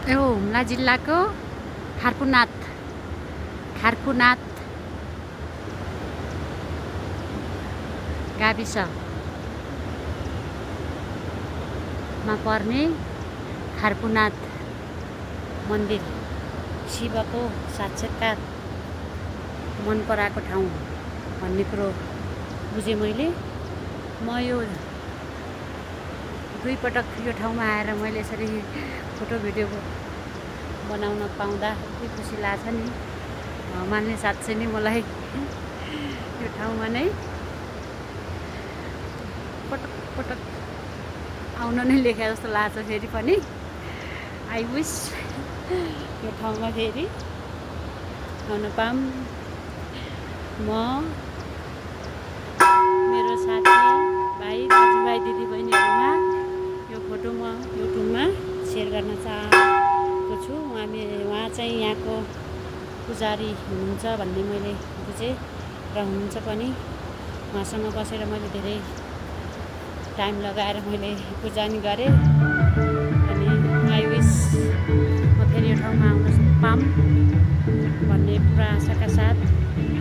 यो हुम्ला जिल्लाको खारकुनाथ गाविसमा पर्ने खारकुनाथ मन्दिर शिवको साक्षात्कार मन पराएको ठाउँ भन्ने कुरो बुझेँ मैले। म यो दुई पटक यो ठाउँमा आएर मैले यसरी फोटो भिडियो बनाउन पाउँदा यति खुसी लाग्छ नि। मान्ने साँच्चै नै मलाई यो ठाउँमा नै पटक पटक आउन नै लेखे जस्तो लाग्छ। फेरि पनि आई विश यो ठाउँमा फेरि आउन पाऊँ। म मेरो साथी भाइ दाजुभाइ दिदीबहिनीहरूमा यो फोटो म युट्युबमा सेयर गर्न चाहेको छु। उहाँ चाहिँ यहाँको पुजारी हुनुहुन्छ भन्ने मैले बुझेँ र हुनुहुन्छ पनि। उहाँसँग बसेर मैले धेरै टाइम लगाएर मैले पूजा नि गरेँ। अनि आई विश म फेरि यो ठाउँमा आउन पाऊँ भन्ने पुरा आशाका साथ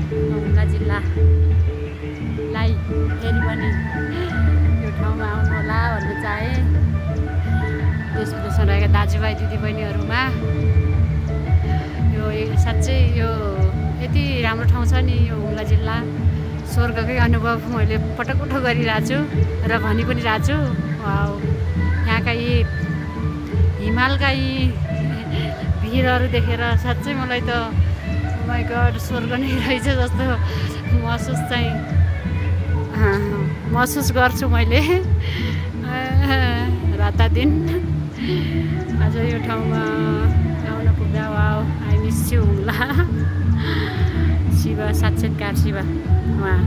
हुम्ला जिल्लालाई फेरि पनि यो ठाउँमा आउनु होला भन्न चाहे। देश विदेशमा रहेका दाजुभाइ दिदीबहिनीहरूमा यो साँच्चै यो यति राम्रो ठाउँ छ नि यो हुम्ला जिल्ला। स्वर्गकै अनुभव मैले पटक गरिरहेको छु र भनि पनि रहेको छु। यहाँका यी हिमालका यी भिरहरू देखेर साँच्चै मलाई त माई गड स्वर्ग नै रहेछ जस्तो महसुस गर्छु मैले रात दिन। आज यो ठाउँमा आउन पुग्दा wow I miss you Humla. Shiva साक्षात्कार शिव उहाँ